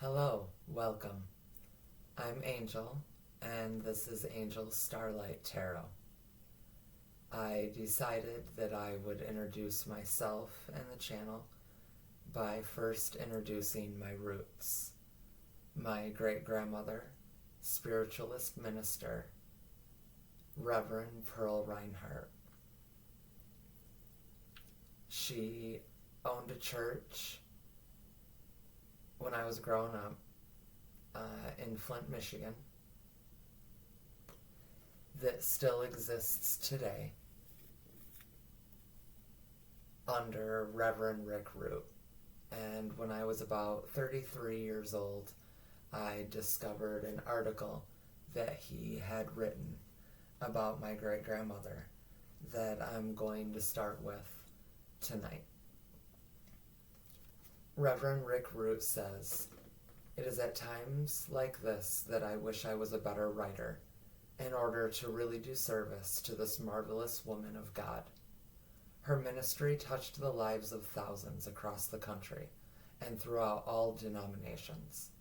Hello, welcome. I'm Angel, and this is Angel Starlight Tarot. I decided that I would introduce myself and the channel by first introducing my roots. My great-grandmother, spiritualist minister, Reverend Pearl Reinhardt. She owned a church when I was growing up in Flint, Michigan, that still exists today under Reverend Rick Root. And when I was about 33 years old, I discovered an article that he had written about my great-grandmother that I'm going to start with tonight. Reverend Rick Root says, "It is at times like this that I wish I was a better writer in order to really do service to this marvelous woman of God. Her ministry touched the lives of thousands across the country and throughout all denominations.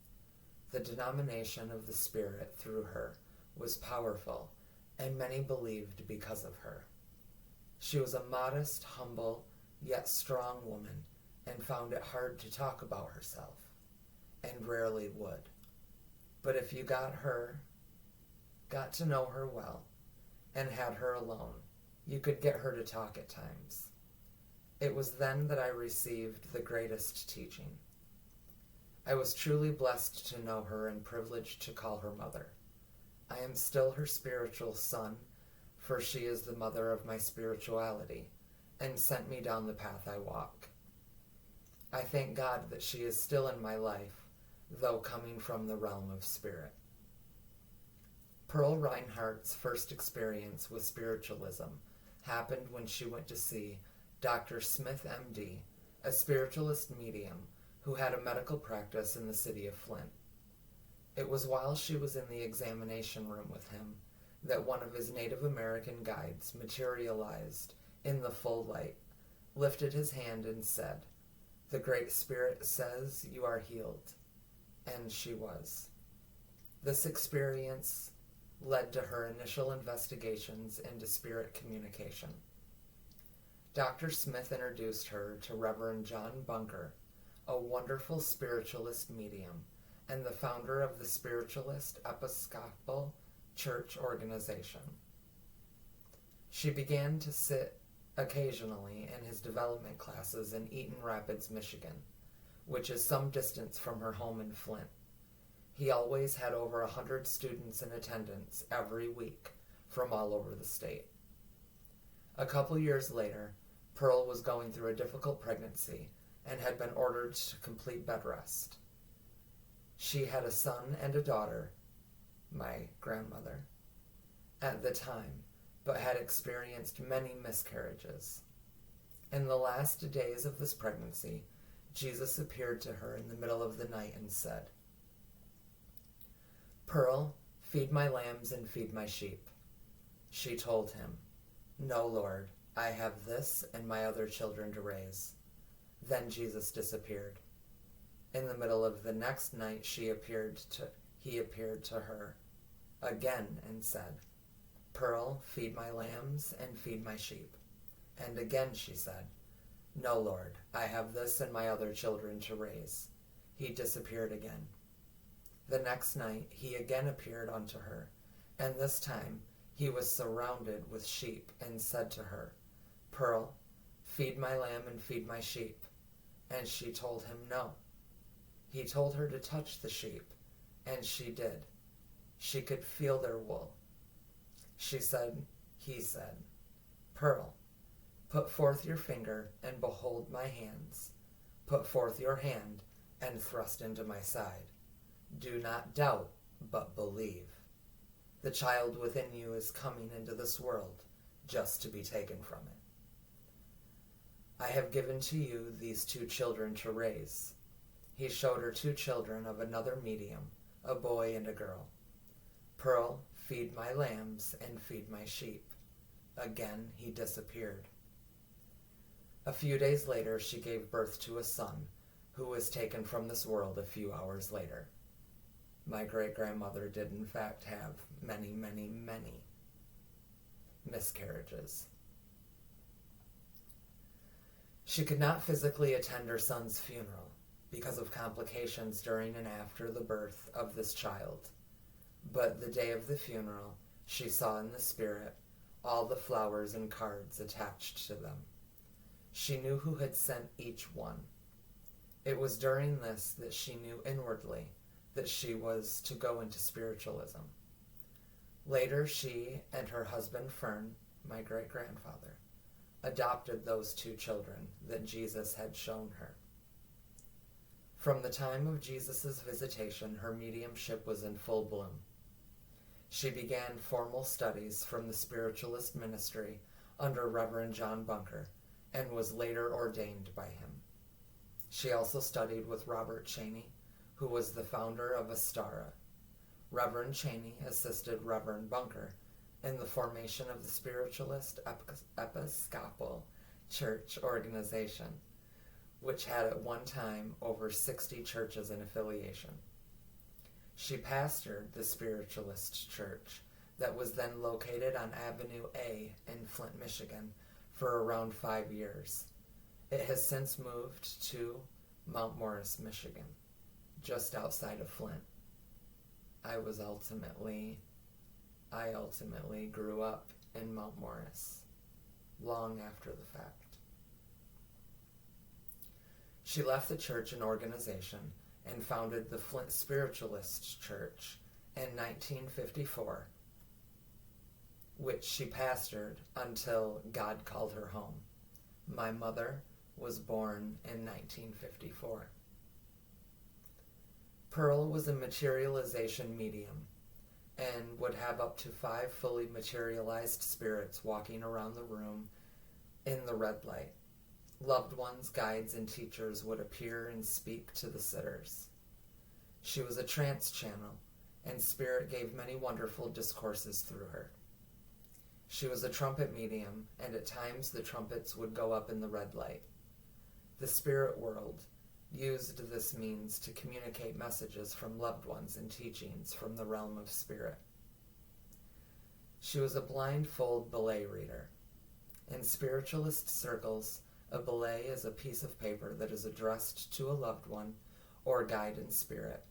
The denomination of the Spirit through her was powerful, and many believed because of her. She was a modest, humble, yet strong woman and found it hard to talk about herself, and rarely would. But if you got to know her well, and had her alone, you could get her to talk at times. It was then that I received the greatest teaching. I was truly blessed to know her and privileged to call her mother. I am still her spiritual son, for she is the mother of my spirituality, and sent me down the path I walk. I thank God that she is still in my life, though coming from the realm of spirit." Pearl Reinhardt's first experience with spiritualism happened when she went to see Dr. Smith, M.D., a spiritualist medium who had a medical practice in the city of Flint. It was while she was in the examination room with him that one of his Native American guides materialized in the full light, lifted his hand and said, "The Great Spirit says you are healed." And she was. This experience led to her initial investigations into spirit communication. Dr. Smith introduced her to Reverend John Bunker, a wonderful spiritualist medium and the founder of the Spiritualist Episcopal Church organization. She began to sit occasionally in his development classes in Eaton Rapids, Michigan, which is some distance from her home in Flint. He always had over 100 students in attendance every week from all over the state. A couple years later, Pearl was going through a difficult pregnancy and had been ordered to complete bed rest. She had a son and a daughter, my grandmother, at the time, but had experienced many miscarriages. In the last days of this pregnancy, Jesus appeared to her in the middle of the night and said, "Pearl, feed my lambs and feed my sheep." She told him, "No, Lord, I have this and my other children to raise." Then Jesus disappeared. In the middle of the next night, he appeared to her again and said, "Pearl, feed my lambs and feed my sheep." And again she said, "No, Lord, I have this and my other children to raise." He disappeared again. The next night he again appeared unto her, and this time he was surrounded with sheep and said to her, "Pearl, feed my lamb and feed my sheep." And she told him no. He told her to touch the sheep, and she did. She could feel their wool. He said, "Pearl, put forth your finger and behold my hands. Put forth your hand and thrust into my side. Do not doubt, but believe. The child within you is coming into this world just to be taken from it. I have given to you these 2 children to raise." He showed her 2 children of another medium, a boy and a girl. "Pearl, feed my lambs and feed my sheep." Again he disappeared. A few days later she gave birth to a son, who was taken from this world a few hours later. My great-grandmother did in fact have many, many, many miscarriages. She could not physically attend her son's funeral because of complications during and after the birth of this child. But the day of the funeral, she saw in the spirit all the flowers and cards attached to them. She knew who had sent each one. It was during this that she knew inwardly that she was to go into spiritualism. Later, she and her husband Fern, my great-grandfather, adopted those two children that Jesus had shown her. From the time of Jesus' visitation, her mediumship was in full bloom. She began formal studies from the spiritualist ministry under Reverend John Bunker and was later ordained by him. She also studied with Robert Cheney, who was the founder of Astara. Reverend Cheney assisted Reverend Bunker in the formation of the Spiritualist Episcopal Church organization, which had at one time over 60 churches in affiliation. She pastored the Spiritualist Church that was then located on Avenue A in Flint, Michigan, for around 5 years. It has since moved to Mount Morris, Michigan, just outside of Flint. I ultimately grew up in Mount Morris, long after the fact. She left the church and organization and founded the Flint Spiritualist Church in 1954, which she pastored until God called her home. My mother was born in 1954. Pearl was a materialization medium and would have up to 5 fully materialized spirits walking around the room in the red light. Loved ones, guides, and teachers would appear and speak to the sitters. She was a trance channel, and spirit gave many wonderful discourses through her. She was a trumpet medium, and at times the trumpets would go up in the red light. The spirit world used this means to communicate messages from loved ones and teachings from the realm of spirit. She was a blindfold belay reader. In spiritualist circles, a belay is a piece of paper that is addressed to a loved one or guide in spirit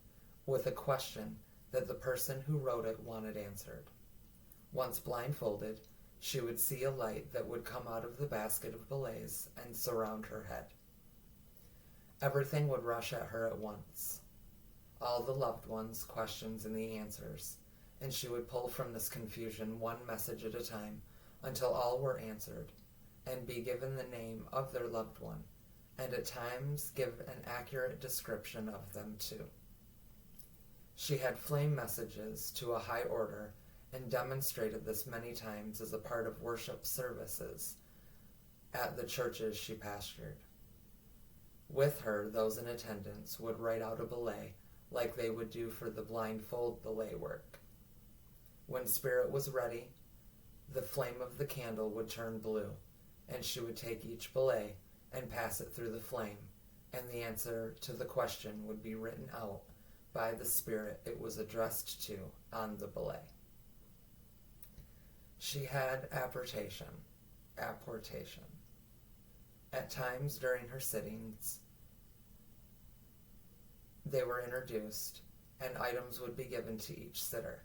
with a question that the person who wrote it wanted answered. Once blindfolded, she would see a light that would come out of the basket of belays and surround her head. Everything would rush at her at once. All the loved ones, questions, and the answers, and she would pull from this confusion one message at a time until all were answered, and be given the name of their loved one, and at times give an accurate description of them too. She had flame messages to a high order and demonstrated this many times as a part of worship services at the churches she pastored. With her, those in attendance would write out a belay like they would do for the blindfold belay work. When spirit was ready, the flame of the candle would turn blue, and she would take each belay and pass it through the flame, and the answer to the question would be written out by the spirit it was addressed to on the belay. She had apportation. At times during her sittings, they were introduced, and items would be given to each sitter.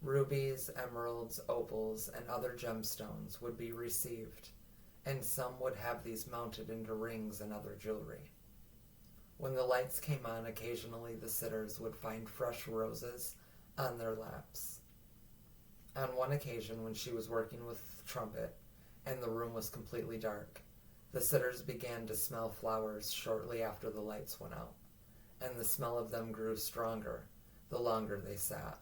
Rubies, emeralds, opals, and other gemstones would be received, and some would have these mounted into rings and other jewelry. When the lights came on, occasionally the sitters would find fresh roses on their laps. On one occasion, when she was working with the trumpet and the room was completely dark, the sitters began to smell flowers shortly after the lights went out, and the smell of them grew stronger the longer they sat.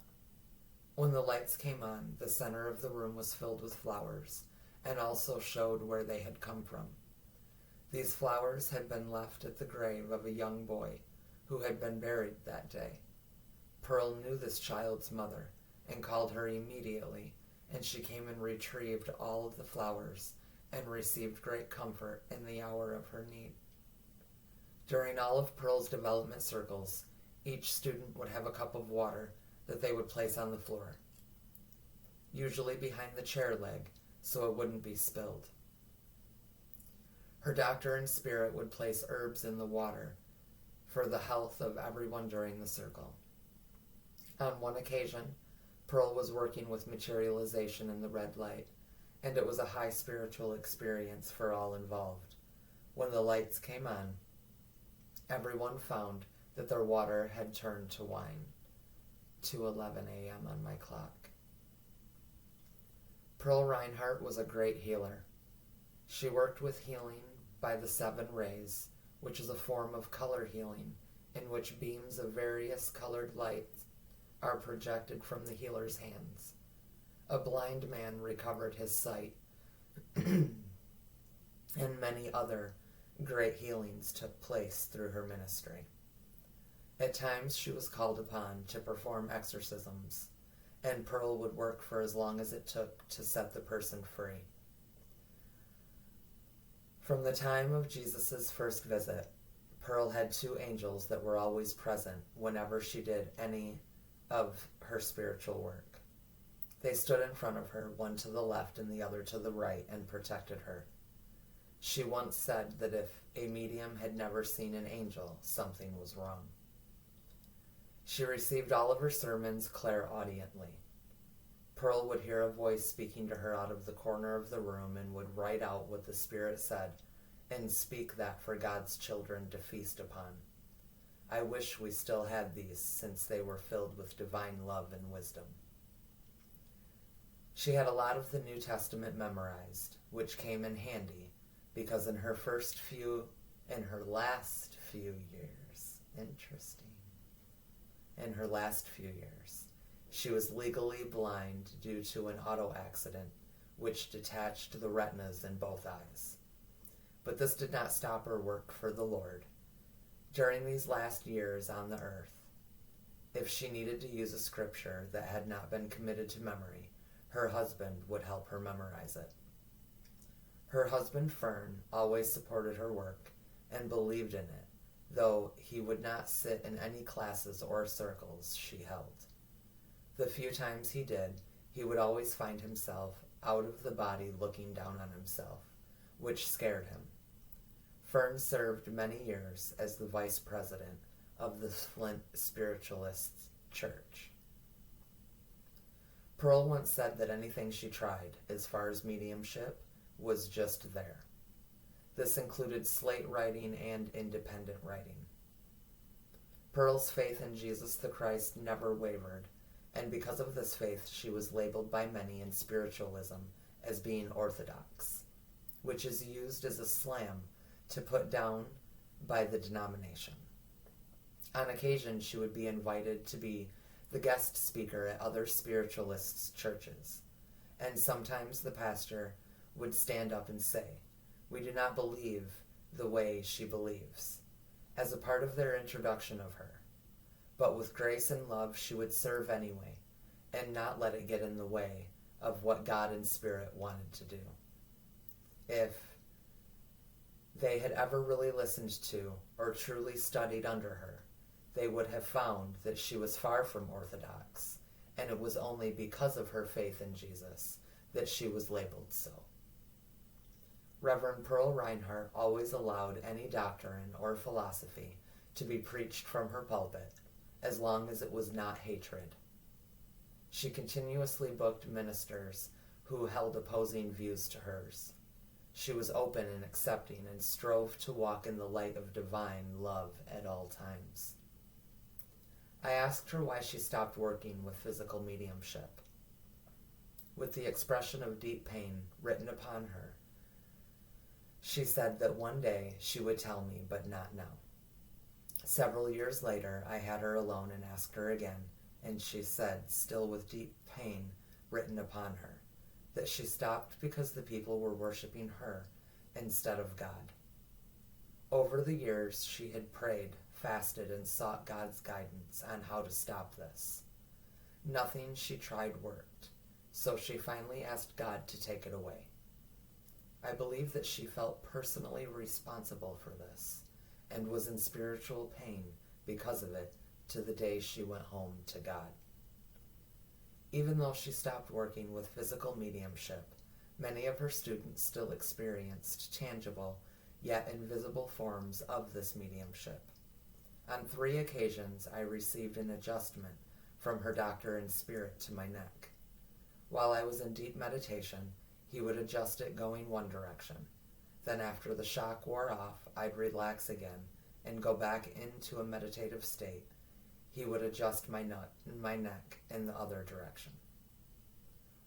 When the lights came on, the center of the room was filled with flowers, and also showed where they had come from. These flowers had been left at the grave of a young boy who had been buried that day. Pearl knew this child's mother and called her immediately, and she came and retrieved all of the flowers and received great comfort in the hour of her need. During all of Pearl's development circles, each student would have a cup of water that they would place on the floor, usually behind the chair leg, so it wouldn't be spilled. Her doctor in spirit would place herbs in the water for the health of everyone during the circle. On one occasion, Pearl was working with materialization in the red light, and it was a high spiritual experience for all involved. When the lights came on, everyone found that their water had turned to wine. 2:11 a.m. on my clock. Pearl Reinhardt was a great healer. She worked with healing by the 7 rays, which is a form of color healing in which beams of various colored light are projected from the healer's hands. A blind man recovered his sight, and many other great healings took place through her ministry. At times she was called upon to perform exorcisms, and Pearl would work for as long as it took to set the person free. From the time of Jesus' first visit, Pearl had 2 angels that were always present whenever she did any of her spiritual work. They stood in front of her, one to the left and the other to the right, and protected her. She once said that if a medium had never seen an angel, something was wrong. She received all of her sermons clairaudiently. Pearl would hear a voice speaking to her out of the corner of the room and would write out what the Spirit said and speak that for God's children to feast upon. I wish we still had these, since they were filled with divine love and wisdom. She had a lot of the New Testament memorized, which came in handy because in her last few years, she was legally blind due to an auto accident which detached the retinas in both eyes. But this did not stop her work for the Lord. During these last years on the earth, if she needed to use a scripture that had not been committed to memory, her husband would help her memorize it. Her husband, Fern, always supported her work and believed in it, though he would not sit in any classes or circles she held. The few times he did, he would always find himself out of the body looking down on himself, which scared him. Fern served many years as the vice president of the Flint Spiritualist Church. Pearl once said that anything she tried, as far as mediumship, was just there. This included slate writing and independent writing. Pearl's faith in Jesus the Christ never wavered, and because of this faith she was labeled by many in spiritualism as being orthodox, which is used as a slam to put down by the denomination. On occasion, she would be invited to be the guest speaker at other spiritualists' churches, and sometimes the pastor would stand up and say, "We do not believe the way she believes," as a part of their introduction of her. But with grace and love, she would serve anyway, and not let it get in the way of what God and Spirit wanted to do. If they had ever really listened to or truly studied under her, they would have found that she was far from orthodox, and it was only because of her faith in Jesus that she was labeled so. Reverend Pearl Reinhardt always allowed any doctrine or philosophy to be preached from her pulpit, as long as it was not hatred. She continuously booked ministers who held opposing views to hers. She was open and accepting and strove to walk in the light of divine love at all times. I asked her why she stopped working with physical mediumship. With the expression of deep pain written upon her, she said that one day she would tell me, but not now. Several years later, I had her alone and asked her again, and she said, still with deep pain written upon her, that she stopped because the people were worshiping her instead of God. Over the years, she had prayed, fasted, and sought God's guidance on how to stop this. Nothing she tried worked, so she finally asked God to take it away. I believe that she felt personally responsible for this, and was in spiritual pain because of it to the day she went home to God. Even though she stopped working with physical mediumship, many of her students still experienced tangible yet invisible forms of this mediumship. On 3 occasions, I received an adjustment from her doctor in spirit to my neck. While I was in deep meditation, he would adjust it going one direction. Then after the shock wore off, I'd relax again and go back into a meditative state. He would adjust my neck in the other direction.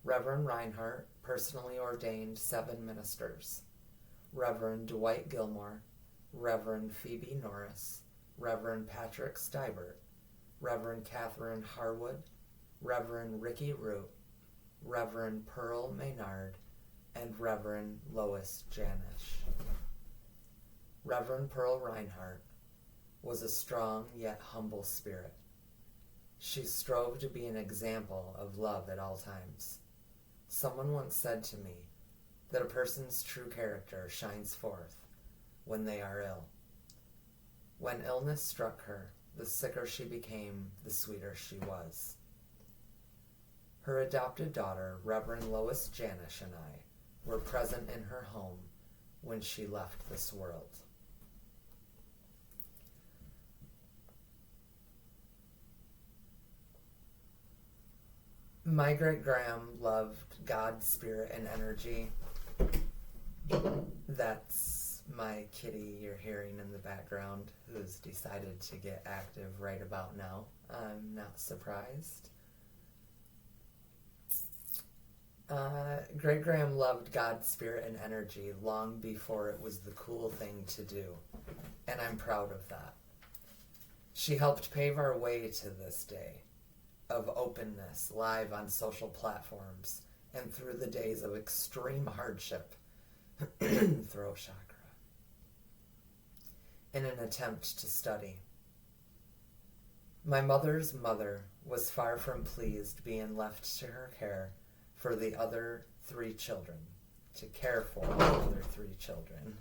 Reverend Reinhardt personally ordained 7 ministers: Reverend Dwight Gilmore, Reverend Phoebe Norris, Reverend Patrick Stibert, Reverend Catherine Harwood, Reverend Ricky Root, Reverend Pearl Maynard, and Reverend Lois Janish. Reverend Pearl Reinhardt was a strong yet humble spirit. She strove to be an example of love at all times. Someone once said to me that a person's true character shines forth when they are ill. When illness struck her, the sicker she became, the sweeter she was. Her adopted daughter, Reverend Lois Janish, and I were present in her home when she left this world. My great-gram loved God, spirit, and energy. That's my kitty you're hearing in the background, who's decided to get active right about now. I'm not surprised. Great-gram loved God, spirit, and energy long before it was the cool thing to do, and I'm proud of that. She helped pave our way to this day of openness live on social platforms and through the days of extreme hardship, throat chakra, in an attempt to study. My mother's mother was far from pleased being left to her care for the other 3 children, to care for the other 3 children.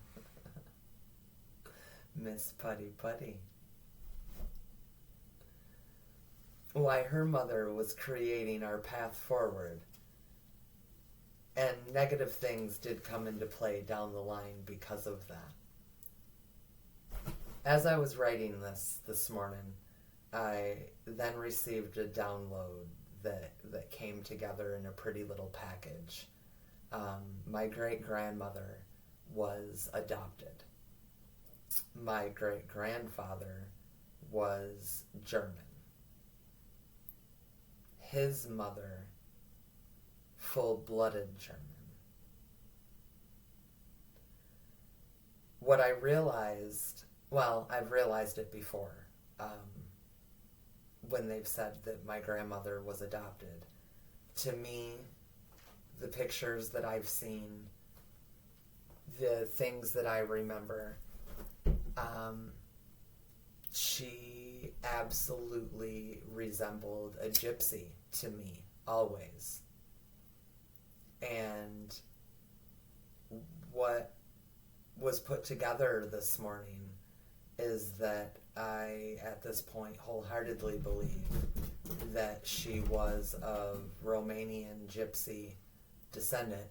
Miss Putty Putty. Why, her mother was creating our path forward, and negative things did come into play down the line because of that. As I was writing this morning, I then received a download that came together in a pretty little package. My great-grandmother was adopted. My great-grandfather was German. His mother, full-blooded German. What I realized, well, I've realized it before, when they've said that my grandmother was adopted. To me, the pictures that I've seen, the things that I remember, she absolutely resembled a gypsy to me, always. And what was put together this morning is that I, at this point, wholeheartedly believe that she was of Romanian gypsy descendant.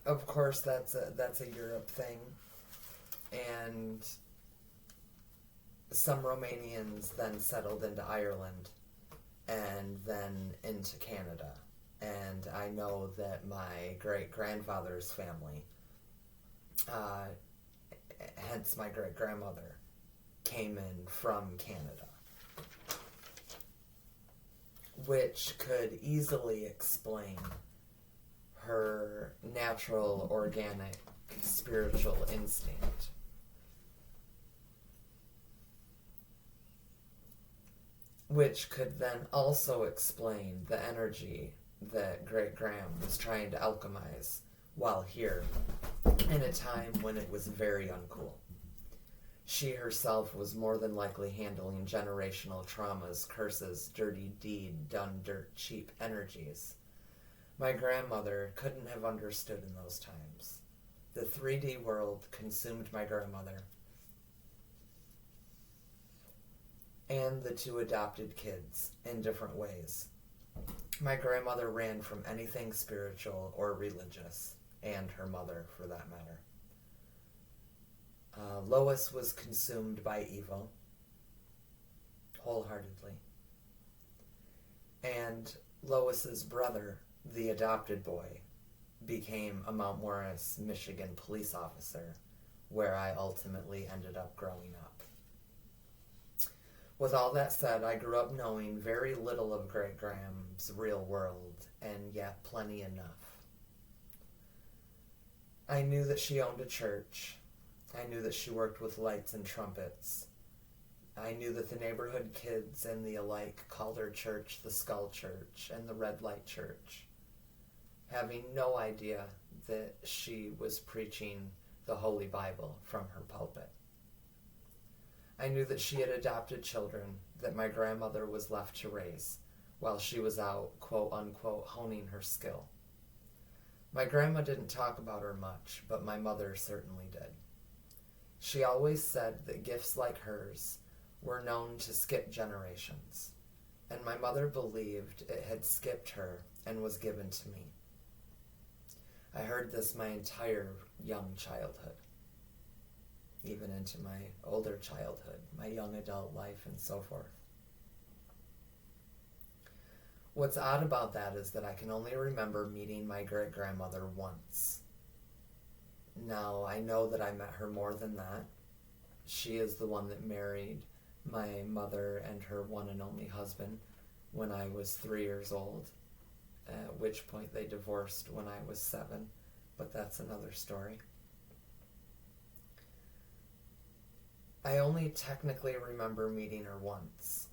Of course, that's a Europe thing, and some Romanians then settled into Ireland and then into Canada. And I know that my great-grandfather's family, hence my great-grandmother, came in from Canada, which could easily explain her natural, organic, spiritual instinct. Which could then also explain the energy that Great Graham was trying to alchemize while here, in a time when it was very uncool. She herself was more than likely handling generational traumas, curses, dirty deed, done dirt, cheap energies. My grandmother couldn't have understood in those times. The 3D world consumed my grandmother and the two adopted kids in different ways. My grandmother ran from anything spiritual or religious, and her mother, for that matter. Lois was consumed by evil, wholeheartedly. And Lois's brother, the adopted boy, became a Mount Morris, Michigan police officer, where I ultimately ended up growing up. With all that said, I grew up knowing very little of Great Graham's real world, and yet plenty enough. I knew that she owned a church. I knew that she worked with lights and trumpets. I knew that the neighborhood kids and the alike called her church the Skull Church and the Red Light Church, having no idea that she was preaching the Holy Bible from her pulpit. I knew that she had adopted children that my grandmother was left to raise while she was out, quote unquote, honing her skill. My grandma didn't talk about her much, but my mother certainly did. She always said that gifts like hers were known to skip generations, and my mother believed it had skipped her and was given to me. I heard this my entire young childhood, even into my older childhood, my young adult life, and so forth. What's odd about that is that I can only remember meeting my great-grandmother once. Now, I know that I met her more than that. She is the one that married my mother and her one and only husband when I was 3 years old, at which point they divorced when I was 7, but that's another story. I only technically remember meeting her once,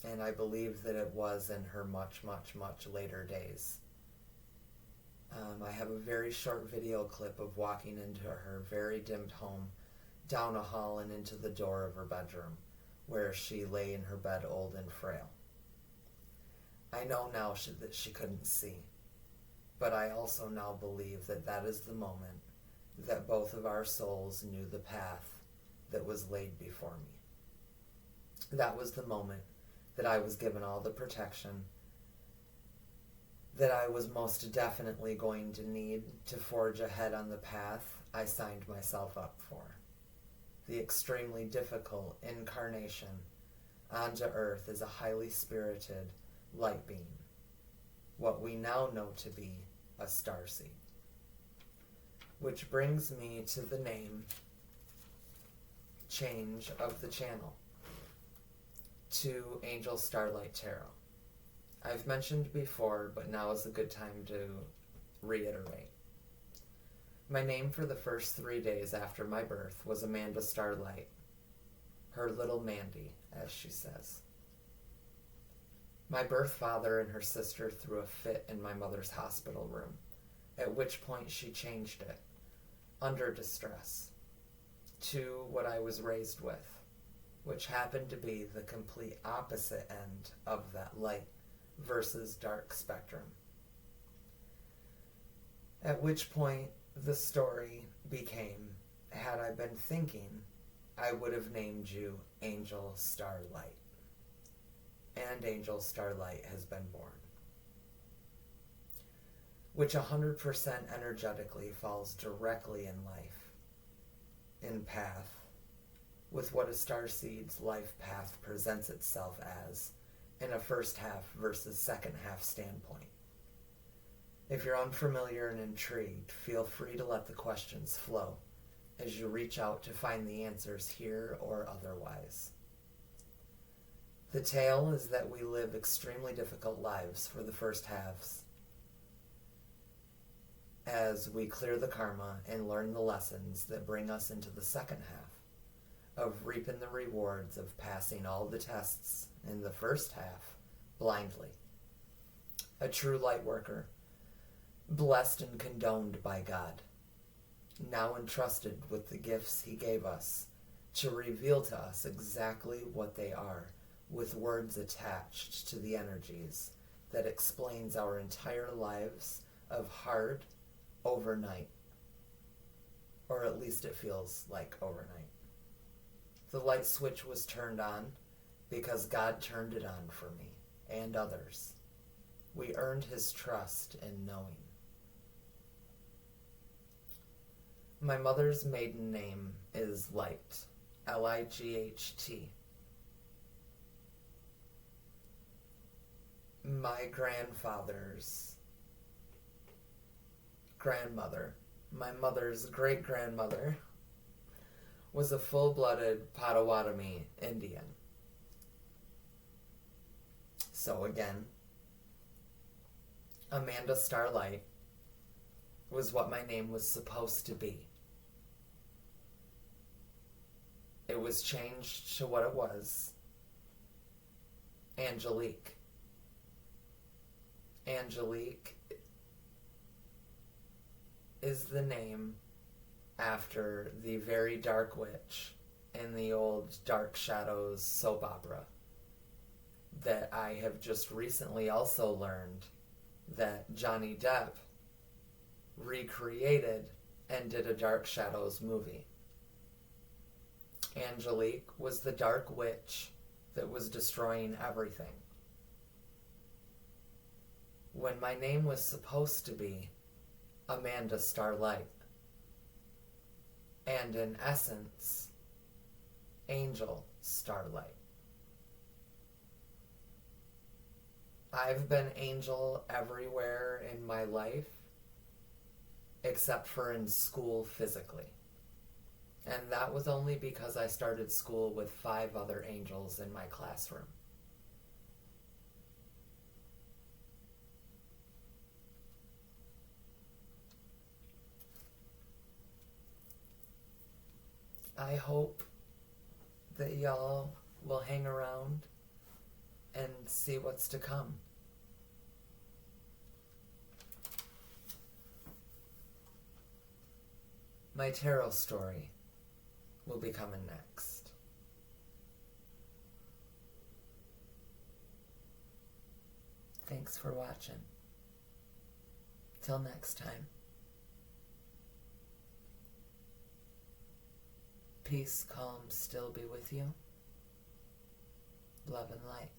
and I believe that it was in her much, much, much later days. I have a very short video clip of walking into her very dimmed home, down a hall and into the door of her bedroom, where she lay in her bed old and frail. I know now that she couldn't see, but I also now believe that that is the moment that both of our souls knew the path that was laid before me. That was the moment that I was given all the protection that I was most definitely going to need to forge ahead on the path I signed myself up for. The extremely difficult incarnation onto earth as a highly spirited light being, what we now know to be a starseed. Which brings me to the name change of the channel to Angel Starlight Tarot. I've mentioned before, but now is a good time to reiterate. My name for the first 3 days after my birth was Amanda Starlight, her little Mandy, as she says. My birth father and her sister threw a fit in my mother's hospital room, at which point she changed it, under distress, to what I was raised with, which happened to be the complete opposite end of that light versus dark spectrum. At which point the story became, had I been thinking, I would have named you Angel Starlight. And Angel Starlight has been born. Which 100% energetically falls directly in life, in path, with what a starseed's life path presents itself as in a first half versus second half standpoint. If you're unfamiliar and intrigued, feel free to let the questions flow as you reach out to find the answers here or otherwise. The tale is that we live extremely difficult lives for the first halves as we clear the karma and learn the lessons that bring us into the second half of reaping the rewards of passing all the tests in the first half blindly. A true light worker, blessed and condoned by God, now entrusted with the gifts he gave us, to reveal to us exactly what they are, with words attached to the energies that explains our entire lives of hard overnight. Or at least it feels like overnight. The light switch was turned on because God turned it on for me and others. We earned his trust in knowing. My mother's maiden name is Light, Light. My grandfather's grandmother, my mother's great-grandmother, was a full-blooded Potawatomi Indian. So again, Amanda Starlight was what my name was supposed to be. It was changed to what it was. Angelique. Angelique is the name after the very dark witch in the old Dark Shadows soap opera that I have just recently also learned that Johnny Depp recreated and did a Dark Shadows movie. Angelique was the dark witch that was destroying everything. When my name was supposed to be Amanda Starlight, and in essence, Angel Starlight. I've been Angel everywhere in my life, except for in school physically. And that was only because I started school with 5 other angels in my classroom. I hope that y'all will hang around and see what's to come. My tarot story will be coming next. Thanks for watching. Till next time. Peace, calm, still be with you. Love and light.